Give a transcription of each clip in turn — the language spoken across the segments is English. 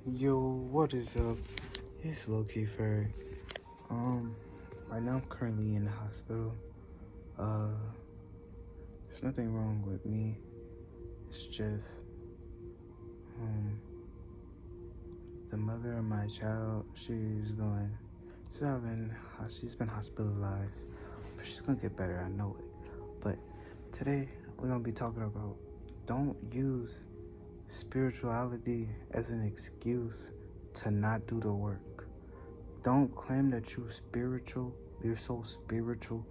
Yo, what is up? It's low-key Ferry. Right now I'm currently in the hospital. Uh, there's nothing wrong with me. It's just, um, the mother of my child, she's been hospitalized. But she's gonna get better, I know it. But today, we're gonna be talking about don't use spirituality as an excuse to not do the work. Don't claim that you're so spiritual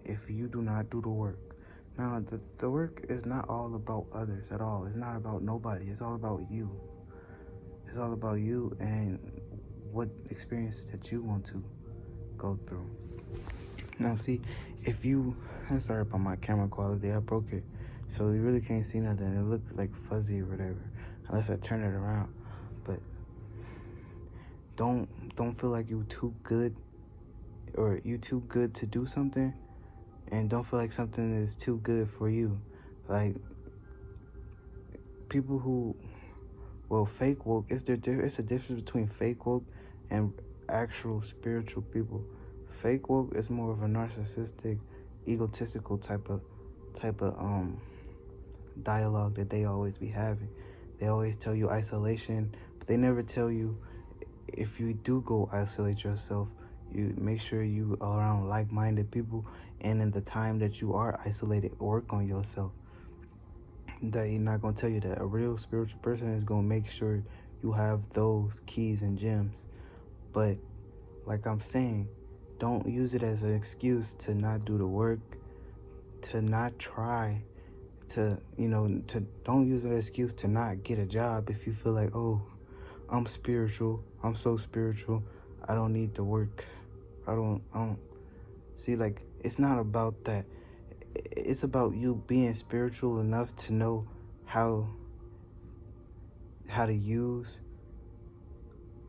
if you do not do the work. Now, the work is not all about others at all. It's not about nobody. It's all about you. It's all about you and what experience that you want to go through. Now, see, I'm sorry about my camera quality. I broke it. So you really can't see nothing. It looks like fuzzy or whatever, unless I turn it around. But don't feel like you too good to do something, and don't feel like something is too good for you. Like people who fake woke, it's a difference between fake woke and actual spiritual people. Fake woke is more of a narcissistic, egotistical type of dialogue that they always be having. They always tell you isolation, but they never tell you if you do go isolate yourself, you make sure you are around like-minded people, and in the time that you are isolated, work on yourself. They're not going to tell you that. A real spiritual person is going to make sure you have those keys and gems. But like I'm saying, don't use it as an excuse to not do the work, to not try, don't use it as an excuse to not get a job if you feel like, oh, I'm spiritual. I'm so spiritual. I don't need to work. I don't see, like, it's not about that. It's about you being spiritual enough to know how to use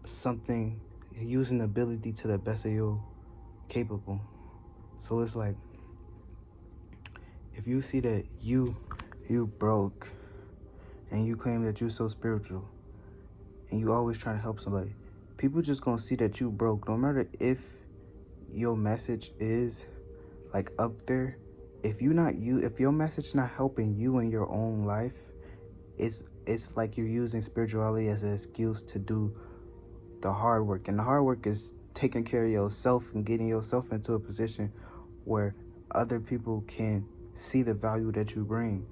something, use an ability to the best of your capable. So it's like, if you see that you broke and you claim that you're so spiritual and you always trying to help somebody, people just gonna see that you broke. No matter if your message is like up there, if your message not helping you in your own life, it's like you're using spirituality as an excuse to do the hard work. And the hard work is taking care of yourself and getting yourself into a position where other people can see the value that you bring,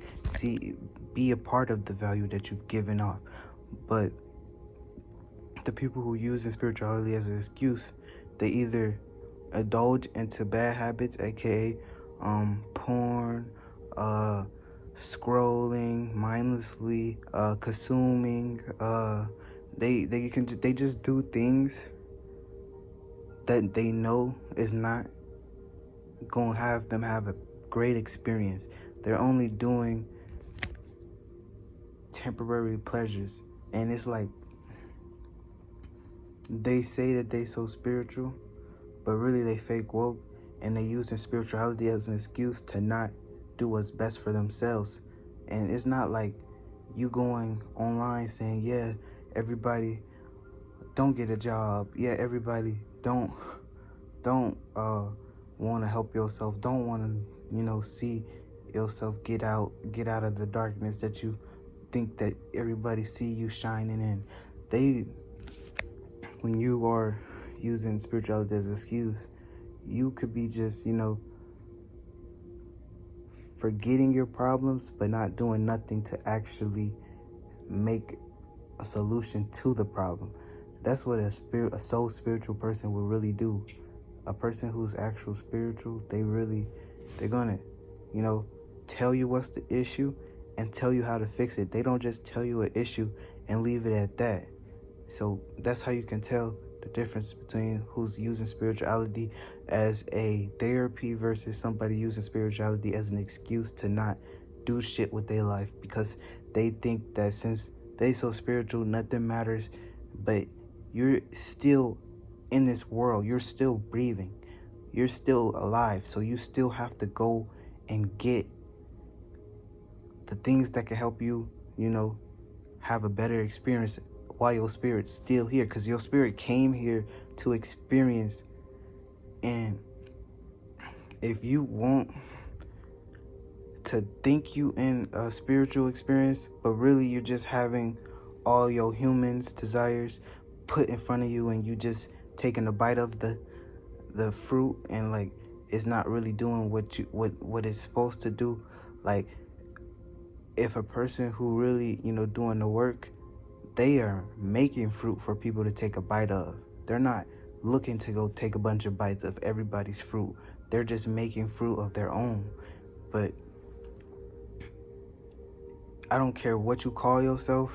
be a part of the value that you've given off. But the people who use spirituality as an excuse, they either indulge into bad habits, aka porn, scrolling mindlessly, consuming, they just do things that they know is not gonna have them have a great experience. They're only doing temporary pleasures, and it's like they say that they so spiritual, but really they fake woke, and they use their spirituality as an excuse to not do what's best for themselves. And it's not like you going online saying, yeah, everybody don't get a job, yeah, everybody don't want to help yourself, don't want to see yourself get out of the darkness that you think that everybody see you shining in. When you are using spirituality as an excuse, you could be just forgetting your problems but not doing nothing to actually make a solution to the problem. That's what a soul spiritual person will really do. A person who's actual spiritual, they're gonna tell you what's the issue and tell you how to fix it. They don't just tell you an issue and leave it at that. So that's how you can tell the difference between who's using spirituality as a therapy versus somebody using spirituality as an excuse to not do shit with their life, because they think that since they so spiritual, nothing matters. But you're still in this world. You're still breathing. You're still alive. So you still have to go and get the things that can help you, have a better experience why your spirit's still here, because your spirit came here to experience. And if you want to think you in a spiritual experience, but really you're just having all your humans desires put in front of you, and you just taking a bite of the fruit, and like it's not really doing what it's supposed to do. Like, if a person who really, doing the work, they are making fruit for people to take a bite of. They're not looking to go take a bunch of bites of everybody's fruit. They're just making fruit of their own. But I don't care what you call yourself,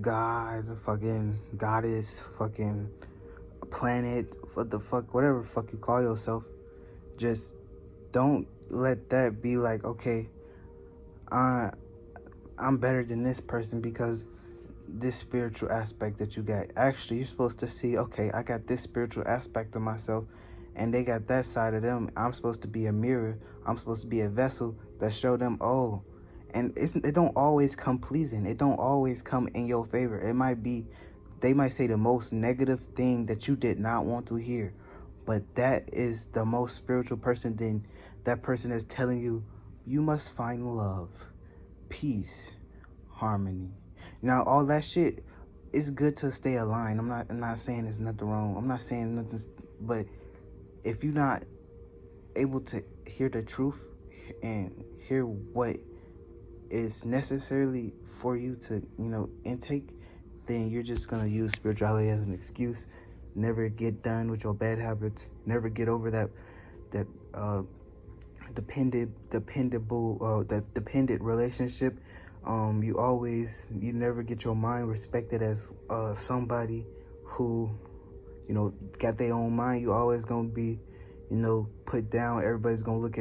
God, fucking goddess, fucking planet, what the fuck, whatever the fuck you call yourself. Just don't let that be like, okay, I'm better than this person because this spiritual aspect that you got. Actually, you're supposed to see, okay, I got this spiritual aspect of myself, and they got that side of them. I'm supposed to be a mirror. I'm supposed to be a vessel that show them, oh. And it don't always come pleasing. It don't always come in your favor. It might be, they might say the most negative thing that you did not want to hear. But that is the most spiritual person. Then that person is telling you, you must find love, peace, harmony. Now, all that shit, it's good to stay aligned. I'm not saying there's nothing wrong. I'm not saying nothing. But if you're not able to hear the truth and hear what is necessarily for you to, intake, then you're just going to use spirituality as an excuse. Never get done with your bad habits. Never get over that dependent relationship. You never get your mind respected as somebody who, got their own mind. You always gonna be, put down. Everybody's gonna look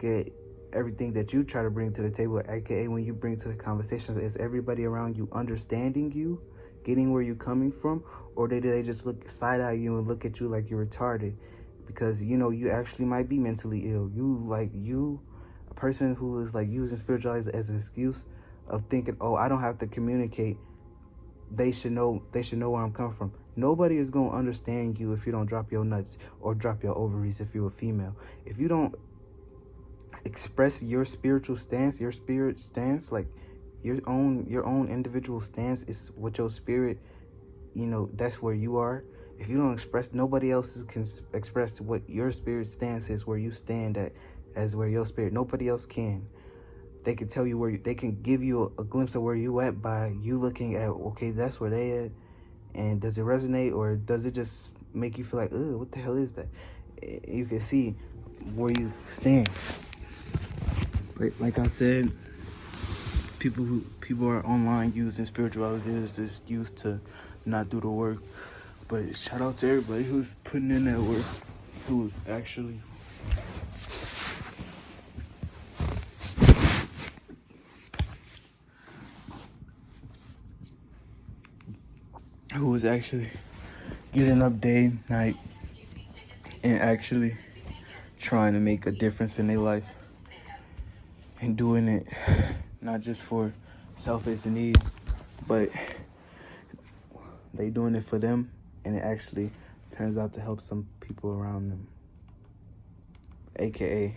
at everything that you try to bring to the table, aka when you bring to the conversations. Is everybody around you understanding you, getting where you're coming from, or do they just look side-eye you and look at you like you're retarded? Because, you actually might be mentally ill. A person who is like using spirituality as an excuse of thinking, oh, I don't have to communicate. They should know where I'm coming from. Nobody is going to understand you if you don't drop your nuts or drop your ovaries if you're a female. If you don't express your spiritual stance, your spirit stance, like your own individual stance is what your spirit, that's where you are. If you don't express, nobody else can express what your spirit stance is, where you stand at, as where your spirit. Nobody else can. They can tell you they can give you a glimpse of where you at by you looking at, okay, that's where they at, and does it resonate, or does it just make you feel like, ugh, what the hell is that? You can see where you stand. But like I said, people are online using spirituality as an excuse to not do the work. But shout out to everybody who's putting in that work, who's actually getting up day, night, and actually trying to make a difference in their life, and doing it not just for selfish needs, but they doing it for them, and it actually turns out to help some people around them. AKA,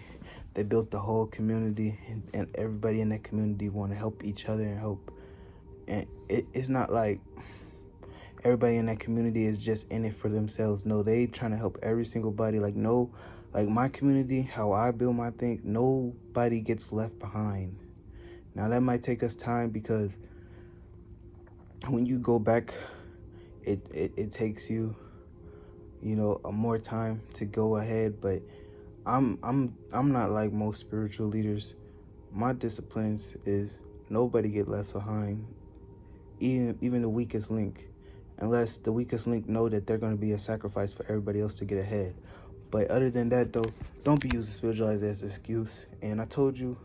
they built the whole community, and everybody in that community want to help each other and help. And it's not like everybody in that community is just in it for themselves. No, they trying to help every single body. Like my community, how I build my thing, nobody gets left behind. Now that might take us time, because when you go back, it takes you, more time to go ahead. But I'm not like most spiritual leaders. My disciplines is nobody get left behind, even the weakest link, unless the weakest link know that they're going to be a sacrifice for everybody else to get ahead. But other than that, though, don't be using spirituality as an excuse. And I told you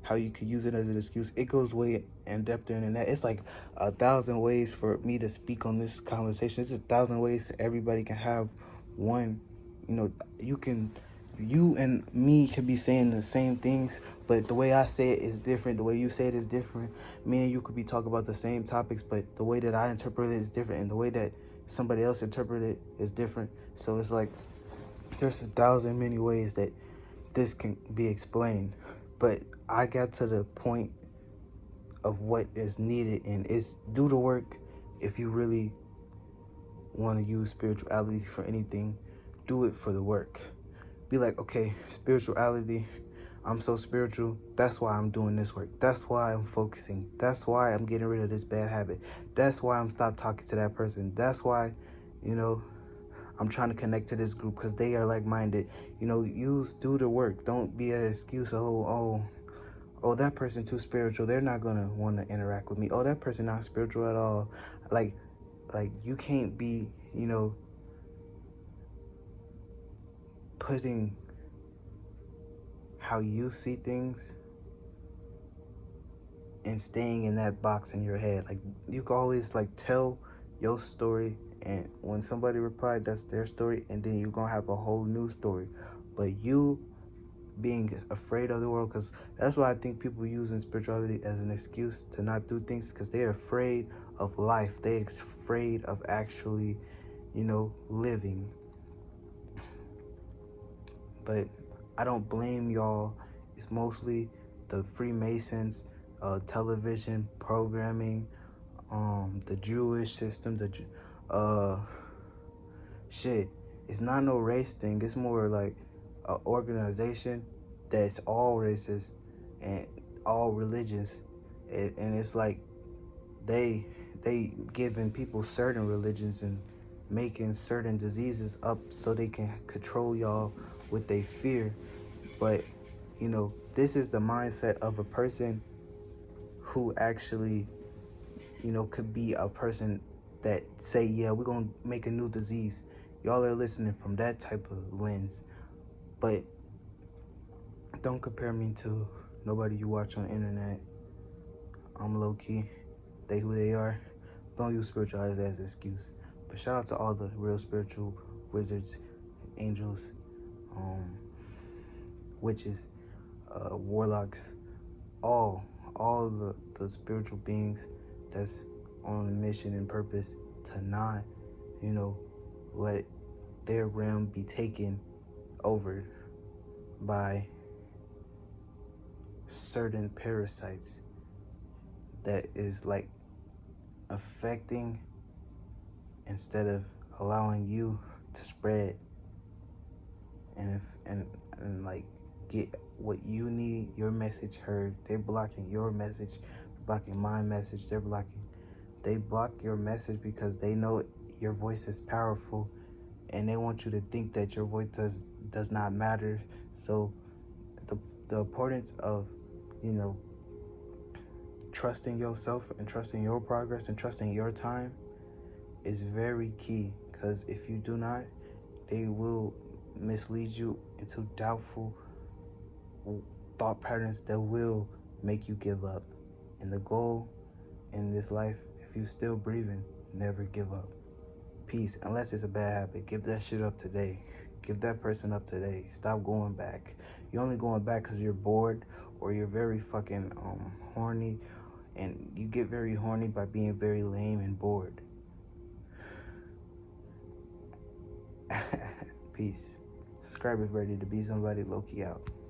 how you could use it as an excuse. It goes way in depth than that. It's like 1,000 ways for me to speak on this conversation. It's 1,000 ways everybody can have one. You you and me could be saying the same things, but the way I say it is different. The way you say it is different. Me and you could be talking about the same topics, but the way that I interpret it is different, and the way that somebody else interpret it is different. So it's like there's 1,000 many ways that this can be explained, but I got to the point of what is needed, and it's do the work. If you really want to use spirituality for anything, do it for the work. Be like, okay, spirituality, I'm so spiritual, that's why I'm doing this work. That's why I'm focusing. That's why I'm getting rid of this bad habit. That's why I'm stop talking to that person. That's why, I'm trying to connect to this group because they are like-minded. Do the work. Don't be an excuse of, oh, that person too spiritual. They're not going to want to interact with me. Oh, that person not spiritual at all. Like you can't be, putting how you see things and staying in that box in your head. Like, you can always tell your story, and when somebody replied, that's their story, and then you're gonna have a whole new story. But you being afraid of the world, because that's why I think people using spirituality as an excuse to not do things, because they're afraid of life. They're afraid of actually, living. But I don't blame y'all. It's mostly the Freemasons, television programming, the Jewish system, shit. It's not no race thing. It's more like an organization that's all races and all religions, and it's like they giving people certain religions and making certain diseases up so they can control y'all with their fear. But this is the mindset of a person who actually could be a person that say, yeah, we're gonna make a new disease. Y'all are listening from that type of lens. But don't compare me to nobody you watch on the internet. I'm low-key. They who they are. Don't use spirituality as an excuse. But shout out to all the real spiritual wizards, angels, witches, warlocks, all the spiritual beings that's on a mission and purpose to not, let their realm be taken over by certain parasites that is affecting instead of allowing you to spread and get what you need, your message heard. They're blocking your message, blocking my message. They block your message because they know your voice is powerful, and they want you to think that your voice does not matter. So the importance of trusting yourself and trusting your progress and trusting your time is very key, because if you do not, they will mislead you into doubtful thought patterns that will make you give up. And the goal in this life, if you still breathing, never give up. Peace. Unless it's a bad habit, give that shit up today. Give that person up today. Stop going back. You're only going back because you're bored or you're very fucking horny, and you get very horny by being very lame and bored. Peace. Subscribe if ready to be somebody. Low-key out.